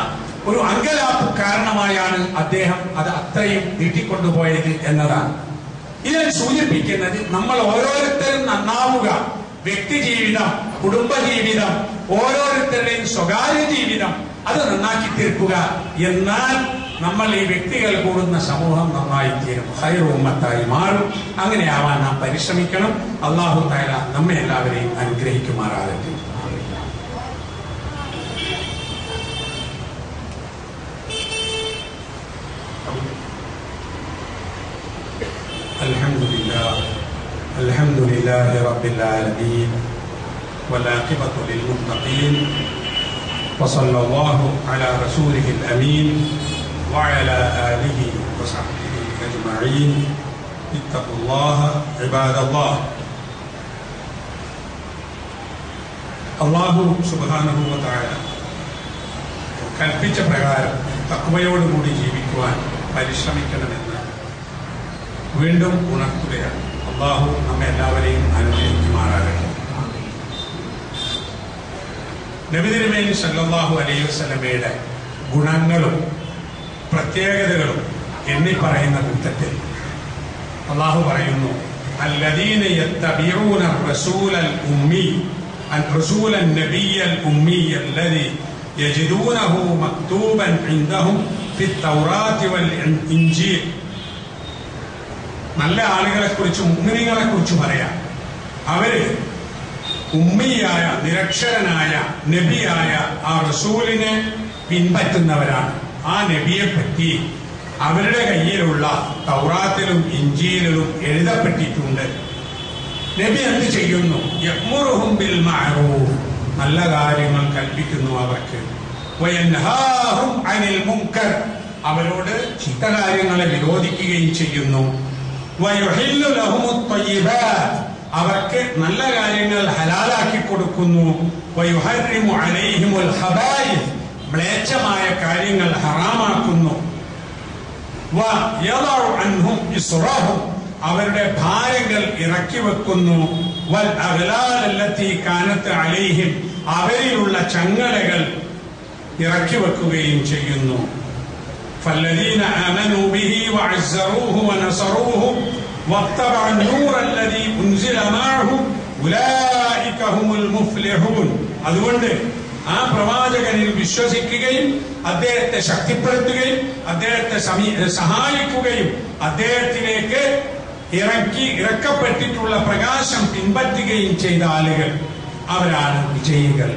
ഒരു അങ്കലാപ്പ് കാരണമായാണ് അദ്ദേഹം അത് അത്രയും നീട്ടിക്കൊണ്ടുപോയത് എന്നതാണ്. ഇതിനെ സൂചിപ്പിക്കുന്നത് നമ്മൾ ഓരോരുത്തരും നന്നാവുക. വ്യക്തി ജീവിതം, കുടുംബജീവിതം, ഓരോരുത്തരുടെയും സ്വകാര്യ ജീവിതം അത് നന്നാക്കി തീർക്കുക. എന്നാൽ നമ്മൾ ഈ വ്യക്തികൾ കൂടുന്ന സമൂഹം നന്നായി തീരും, ഖൈർ ഉമ്മത്തായി മാറും. അങ്ങനെയാവാൻ നാം പരിശ്രമിക്കണം. അല്ലാഹു തആല നമ്മെ എല്ലാവരെയും അനുഗ്രഹിക്കുമാറാകട്ടെ. അൽഹംദുലില്ലാഹി റബ്ബിൽ ആലമീൻ വൽആഖിബത്തു ലിൽ മുത്തഖീൻ വസല്ലല്ലാഹു അലാ റസൂലിഹിൽ അമീൻ വഅലാ ആലിഹി വസഹ്ബിഹി അജ്മഈൻ. ഇത്തഖുല്ലാഹ ഇബാദല്ലാഹ്. അല്ലാഹു സുബ്ഹാനഹു വ തആല കൽപ്പിച്ച പ്രകാരം തഖ്വയോടുകൂടി ജീവിക്കുവാൻ പരിശ്രമിക്കണമെന്ന് വീണ്ടും ഉണർത്തുകയാണ്. അല്ലാഹു നമ്മെ എല്ലാവരെയും അനുഗ്രഹിക്കുമാറാകട്ടെ. നബി തിരുമേനി സല്ലല്ലാഹു അലൈഹി വസല്ലമയുടെ ഗുണങ്ങളും പ്രത്യേകതകളും എന്നീ പറയുന്ന കൂട്ടത്തിൽ അല്ലാഹു പറയുന്നു, അല്ലദീന യത്തബിഊന റസൂലൽ ഉമ്മി റസൂലൻ നബിയ്യൽ ഉമ്മി അല്ലദീ യജിദൂനഹു മക്തൂബൻ ഇൻദഹും ഫിത് തൗറാത്തി വൽ ഇൻജീൽ. നല്ല ആളുകളെ കുറിച്ച്, മുഅ്മിനീങ്ങളെ കുറിച്ച് പറയാം. അവര് ഉമ്മിയായ, നിരക്ഷരനായ നബിയായ ആ റസൂലിനെ പിൻപറ്റുന്നവരാണ്. ആ നബിയെ പറ്റി അവരുടെ കയ്യിലുള്ള തൗറാത്തിലും ഇൻജീലിലും എഴുതപ്പെട്ടിട്ടുണ്ട്. നബി എന്ത് ചെയ്യുന്നു? യഅ്മുറുഹും ബിൽ മഅറൂഫ്, നല്ല കാര്യങ്ങൾ കൽപ്പിക്കുന്നു അവർക്ക്. വയൻഹാഹും അനിൽ മുൻകർ, അവരോട് ചീത്ത കാര്യങ്ങളെ വിരോധിക്കുകയും ചെയ്യുന്നു. വയുഹില്ലു ലഹുമുത് ത്വയ്യിബാത്ത്, അവർക്ക് നല്ല കാര്യങ്ങൾ ഹലാലാക്കി കൊടുക്കുന്നു. വയുഹർരിമു അലൈഹിമുൽ ഖബായിസ്, മ്ലേച്ഛമായ കാര്യങ്ങൾ ഹറാമാക്കുന്നു. വയദഉ അൻഹും ഇസ്റഹും അവരുടെ ഭാരങ്ങൾ ഇറക്കി വെക്കുന്നു. വൽ അഗ്ലാൽ അല്ലതി കാനത് അലൈഹിം അവരിലുള്ള ചങ്ങലകൾ ഇറക്കി വെക്കുകയും ചെയ്യുന്നു. فالذين آمنوا به وعزروه ونصروه واتبعوا النور الذي أنزل معه أولئك هم المفلحون. അതുകൊണ്ട് ആ പ്രവാചകനിൽ വിശ്വസിക്കുകയും അദ്ദേഹത്തെ ശക്തിപ്പെടുത്തുകയും അദ്ദേഹത്തെ സഹായിക്കുകയും അദ്ദേഹത്തിലേക്ക് ഇറക്കപ്പെട്ടിട്ടുള്ള പ്രകാശം പിൻപറ്റുകയും ചെയ്ത ആളുകൾ അവരാണ് വിജയികൾ.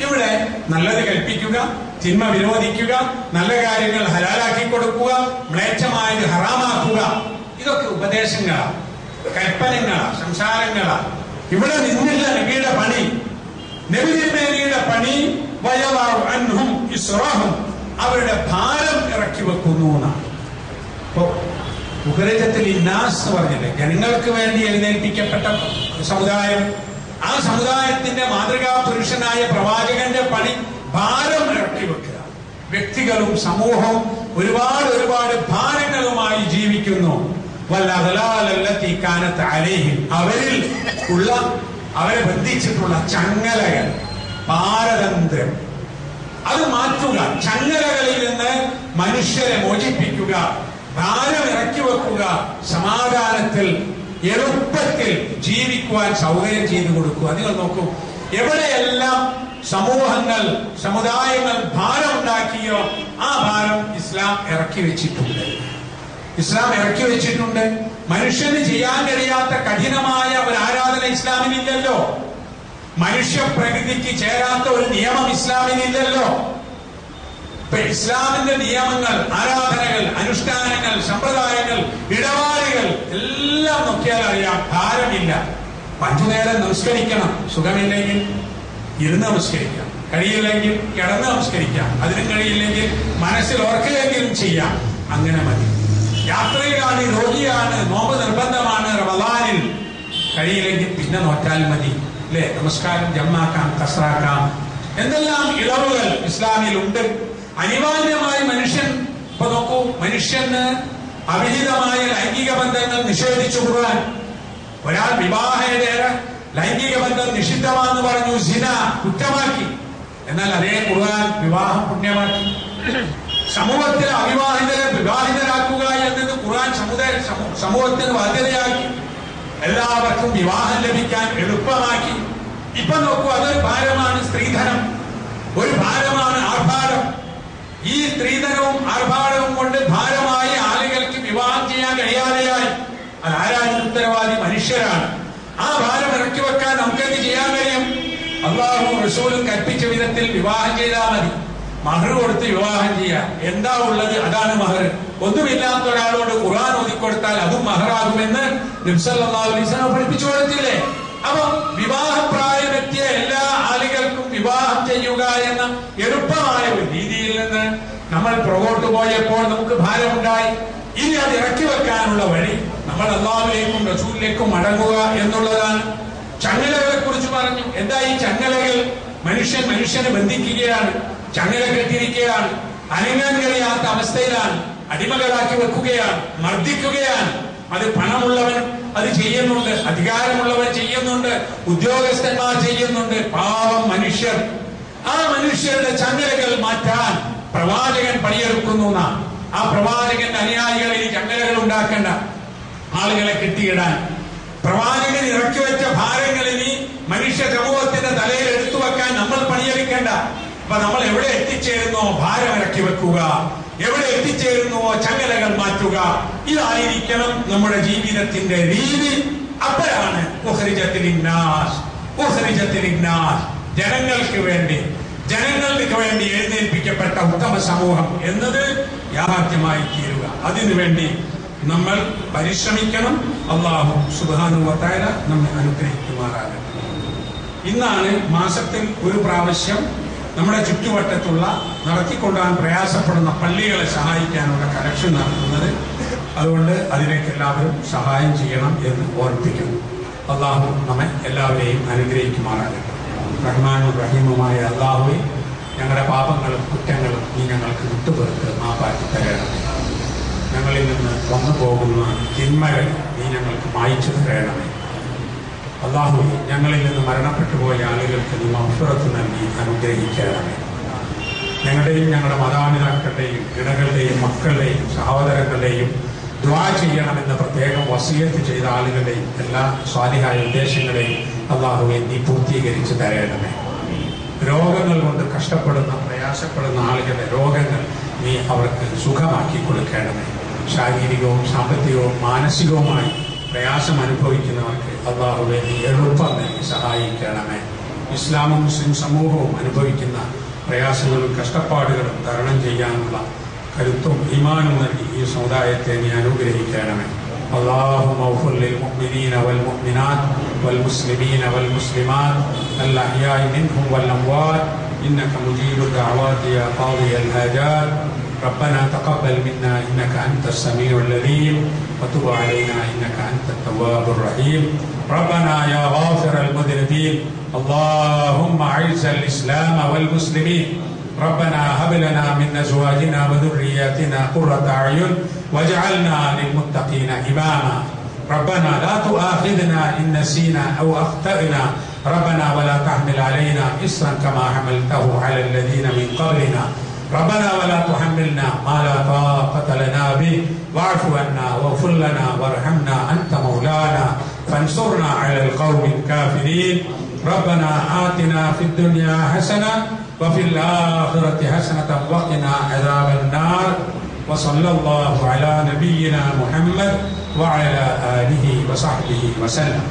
ഇവിടെ നല്ലത് കൽപ്പിക്കുക, തിന്മ വിരോധിക്കുക, നല്ല കാര്യങ്ങൾ ഹലാലാക്കി കൊടുക്കുക, മ്ലേച്ഛമായത് ഹറാമാക്കുക, ഇതൊക്കെ ഉപദേശങ്ങളാണ്, കൽപ്പനങ്ങളാണ്, സംസാരങ്ങളാണ്. ഇവിടെ നിന്നില്ല നബിയുടെ പണി. നബി തിരുമേനിയുടെ പണി വയദഉ അൻഹും ഇസ്റഹും അവരുടെ ഭാരം ഇറക്കി വെക്കുന്നു എന്നാണ്. ഇപ്പോ ഉഖ്രിജത്തിൽ ഇന്നാസ് പറഞ്ഞില്ലേ, ജനങ്ങൾക്ക് വേണ്ടി എഴുന്നേൽപ്പിക്കപ്പെട്ട സമുദായം. ആ സമുദായത്തിന്റെ മാതൃകാ പുരുഷനായ പ്രവാചകന്റെ പണി ഭാരം ഇറക്കി വെക്കുക. വ്യക്തികളും സമൂഹവും ഒരുപാട് ഭാരങ്ങളുമായി ജീവിക്കുന്നു. അവരിൽ ഉള്ള അവരെ ബന്ധിച്ചിട്ടുള്ള ചങ്ങലകൾ, പാരതന്ത്ര്യം അത് മാറ്റുക. ചങ്ങലകളിൽ നിന്ന് മനുഷ്യരെ മോചിപ്പിക്കുക, ഭാരം ഇറക്കി വെക്കുക, സമാധാനത്തിൽ എളുപ്പത്തിൽ ജീവിക്കുവാൻ സൗകര്യം ചെയ്തു കൊടുക്കുക. നിങ്ങൾ നോക്കൂ, എവിടെയെല്ലാം സമൂഹങ്ങൾ, സമുദായങ്ങൾ ഭാരം ഉണ്ടാക്കിയോ ആ ഭാരം ഇസ്ലാം ഇറക്കി വെച്ചിട്ടുണ്ട്. മനുഷ്യന് ചെയ്യാൻ കഴിയാത്ത കഠിനമായ ഒരു ആരാധന ഇസ്ലാമിനില്ലല്ലോ. മനുഷ്യ പ്രകൃതിക്ക് ചേരാത്ത ഒരു നിയമം ഇസ്ലാമിനില്ലല്ലോ. ഇപ്പൊ ഇസ്ലാമിന്റെ നിയമങ്ങൾ, ആരാധനകൾ, അനുഷ്ഠാനങ്ങൾ, സമ്പ്രദായങ്ങൾ, ഇടപാടുകൾ എല്ലാം നോക്കിയാൽ അറിയാം ഭാരമില്ല. 5 നേരം നമസ്കരിക്കണം, സുഖമില്ലെങ്കിൽ ഇരുന്ന് നമസ്കരിക്കാം, കഴിയില്ലെങ്കിൽ കിടന്ന് നമസ്കരിക്കാം, അതിനും കഴിയില്ലെങ്കിൽ മനസ്സിൽ ഓർക്കുകയെങ്കിലും ചെയ്യാം, അങ്ങനെ മതി. യാത്രയിലാണ്, രോഗിയാണ്, നോമ്പ് നിർബന്ധമാണ്, റമളാനിൽ കഴിയില്ലെങ്കിൽ പിന്നെ നോറ്റാൽ മതി, അല്ലെ? നമസ്കാരം ജമ്മാക്കാം, കസ്റാക്കാം, എന്തെല്ലാം ഇളവുകൾ ഇസ്ലാമിൽ ഉണ്ട്. അനിവാര്യമായി മനുഷ്യൻ, ഇപ്പൊ നോക്കൂ, മനുഷ്യന് അവിഹിതമായ ലൈംഗിക ബന്ധങ്ങൾ നിഷേധിച്ചു ഖുർആൻ. ഒരാൾ വിവാഹേതര ലൈംഗിക ബന്ധം നിഷിദ്ധമാണെന്ന് പറഞ്ഞു, സിന കുറ്റമാക്കി. എന്നാൽ അതേ ഖുർആൻ വിവാഹം പുണ്യമാക്കി. സമൂഹത്തിലെ അവിവാഹിതരെ വിവാഹിതരാക്കുക എന്നത് ഖുർആൻ സമൂഹത്തിന് ബാധ്യതയാക്കി. എല്ലാവർക്കും വിവാഹം ലഭിക്കാൻ എളുപ്പമാക്കി. ഇപ്പൊ നോക്കൂ, അതൊരു ഭാരമാണ് സ്ത്രീധനം, ഒരു ഭാരമാണ് ആർഭാടം. ഈ സ്ത്രീധനവും ആർഭാടവും കൊണ്ട് ഭാരമായി ആളുകൾക്ക് വിവാഹം ചെയ്യാൻ കഴിയാതെയായി. അതാരാണ് ഉത്തരവാദി? മനുഷ്യരാണ്. ആ ഭാരം ഇറക്കി വെക്കാൻ നമുക്കെന്ത് ചെയ്യാൻ കഴിയും? അല്ലാഹുവും റസൂലും കൽപ്പിച്ച വിധത്തിൽ വിവാഹം ചെയ്താൽ മതി. മഹർ കൊടുത്ത് വിവാഹം ചെയ്യാം. എന്താ ഉള്ളത്? അതാണ് മഹർ. ഒന്നുമില്ലാത്ത ഒരാളോട് ഖുർആൻ ഓതിക്കൊടുത്താൽ അതും മഹറാകുമെന്ന് നബി സല്ലല്ലാഹു അലൈഹി വസല്ലം പഠിപ്പിച്ചു കൊടുത്തില്ലേ? അപ്പൊ വിവാഹപ്രായമെത്തിയ എല്ലാ ആളുകൾക്കും വിവാഹം ചെയ്യുക എന്ന എളുപ്പമായ ഒരു രീതിയിൽ നിന്ന് നമ്മൾ പുറകോട്ട് പോയപ്പോൾ നമുക്ക് ഭാരമുണ്ടായി. ഇനി അത് ഇറക്കി വെക്കാനുള്ള വഴി നമ്മൾ അല്ലാഹുവിലേക്കും റസൂലിലേക്കും മടങ്ങുക എന്നുള്ളതാണ്. ചങ്ങലകളെ കുറിച്ച് പറഞ്ഞു. എന്താ ഈ ചങ്ങലകൾ? മനുഷ്യനെ ബന്ധിക്കുകയാണ്, ചങ്ങല കെട്ടിയിരിക്കുകയാണ്, അനങ്ങാൻ കഴിയാത്ത അവസ്ഥയിലാണ്, അടിമകളാക്കി വെക്കുകയാണ്, മർദ്ദിക്കുകയാണ്. അത് പണമുള്ളവൻ അത് ചെയ്യുന്നുണ്ട്, അധികാരമുള്ളവൻ ചെയ്യുന്നുണ്ട്, ഉദ്യോഗസ്ഥന്മാർ ചെയ്യുന്നുണ്ട്, പാവം മനുഷ്യർ. ആ മനുഷ്യരുടെ ചങ്ങലകൾ മാറ്റാൻ പ്രവാചകൻ പണിയെടുക്കുന്നു. ആ പ്രവാചകന്റെ അനുയായികൾ ഈ ചങ്ങലകൾ ഉണ്ടാക്കേണ്ട, ആളുകളെ കെട്ടിയിടാൻ പ്രവാചകൻ ഇറക്കി വെച്ച ഭാരങ്ങൾ ഇനി മനുഷ്യ സമൂഹത്തിന്റെ തലയിൽ എടുത്തു വെക്കാൻ നമ്മൾ പണിയെടുക്കേണ്ട. അപ്പൊ നമ്മൾ എവിടെ എത്തിച്ചേരുന്നോ ഭാരം ഇറക്കി വെക്കുക, എവിടെ എത്തിച്ചേരുന്നുവോ ചങ്ങലകൾ മാറ്റുക. ഇതായിരിക്കണം നമ്മുടെ ജീവിതത്തിന്റെ രീതി. അപ്പോഴാണ് ഉഖ്രിജത്തിൽ ഇന്നാസ്, ജനങ്ങൾക്ക് വേണ്ടി എഴുന്നേൽപ്പിക്കപ്പെട്ട ഉത്തമ സമൂഹം എന്നത് യാഥാർത്ഥ്യമായി തീരുക. അതിനുവേണ്ടി നമ്മൾ പരിശ്രമിക്കണം. അല്ലാഹു സുബ്ഹാനഹു വ തആല നമ്മെ അനുഗ്രഹിക്കുമാറാകട്ടെ. ഇന്നാണ് മാസത്തിൽ ഒരു പ്രാവശ്യം നമ്മുടെ ചുറ്റുവട്ടത്തുള്ള നടത്തിക്കൊണ്ടുപോകാൻ പ്രയാസപ്പെടുന്ന പള്ളികളെ സഹായിക്കാനുള്ള കളക്ഷൻ നടത്തുന്നത്. അതുകൊണ്ട് അതിലേക്ക് എല്ലാവരും സഹായം ചെയ്യണം എന്ന് ഓർപ്പിക്കുന്നു. അല്ലാഹു നമ്മെ എല്ലാവരെയും അനുഗ്രഹിക്കുമാറാകട്ടെ. റഹ്മാനും റഹീമുമായ അല്ലാഹുവേ, ഞങ്ങളുടെ പാപങ്ങളും കുറ്റങ്ങളും നീ ഞങ്ങൾക്ക് വിട്ടുപുറത്ത് മാപ്പാക്കി തരണമേ. ഞങ്ങളിൽ നിന്ന് വന്നു പോകുന്ന തിന്മകൾ നീ ഞങ്ങൾക്ക് മായ്ച്ചു തരണമേ. അല്ലാഹുവേ, ഞങ്ങളിൽ നിന്ന് മരണപ്പെട്ടു പോയ ആളുകൾക്ക് നീ മഗ്ഫിറത്ത് നൽകി അനുഗ്രഹിക്കണമേ. ഞങ്ങളുടെയും ഞങ്ങളുടെ മാതാപിതാക്കളുടെയും ഇണകളുടെയും മക്കളുടെയും സഹോദരങ്ങളുടെയും ദുആ ചെയ്യണമെന്ന് പ്രത്യേകം വസിയത്ത് ചെയ്ത ആളുകളുടെയും എല്ലാ സ്വാലിഹായ ഉദ്ദേശങ്ങളെയും അല്ലാഹുവേ നീ പൂർത്തീകരിച്ച് തരണമേ. രോഗങ്ങൾ കൊണ്ട് കഷ്ടപ്പെടുന്ന പ്രയാസപ്പെടുന്ന ആളുകളുടെ രോഗങ്ങൾ നീ അവർക്ക് സുഖമാക്കി കൊടുക്കണമേ. ശാരീരികവും സാമ്പത്തികവും മാനസികവുമായി പ്രയാസം അനുഭവിക്കുന്നവർക്ക് അല്ലാഹുവേ നീ എളുപ്പം നൽകി സഹായിക്കണമേ. ഇസ്ലാമും മുസ്ലിം സമൂഹവും അനുഭവിക്കുന്ന പ്രയാസങ്ങളും കഷ്ടപ്പാടുകളും തരണം ചെയ്യാനുള്ള കരുത്തും ഈമാനും നൽകി ഈ സമുദായത്തെ നീ അനുഗ്രഹിക്കണമേ. اللهم اغفر للمؤمنين والمؤمنات والمسلمين والمسلمات الأحياء منهم والأموات إنك مجيب الدعوات يا قاضي الحاجات. ربنا تقبل منا إنك أنت السميع العليم وتب علينا إنك أنت التواب الرحيم. ربنا يا غافر المذنبين اللهم أعز الإسلام والمسلمين. ربنا هب لنا من أزواجنا وذرياتنا قرة أعين واجعلنا للمتقين إماما. ربنا لا تؤاخذنا إن نسينا أو أخطأنا. ربنا ولا تحمل علينا إصرا كما حملته على الذين من قبلنا. ربنا ولا تحملنا ما لا طاقة لنا به واعف عنا واغفر لنا وارحمنا أنت مولانا فانصرنا على القوم الكافرين. ربنا آتنا في الدنيا حسنة وفي الآخرة حسنة وقنا عذاب النار. وصلى الله على نبينا محمد وعلى آله وصحبه وسلم.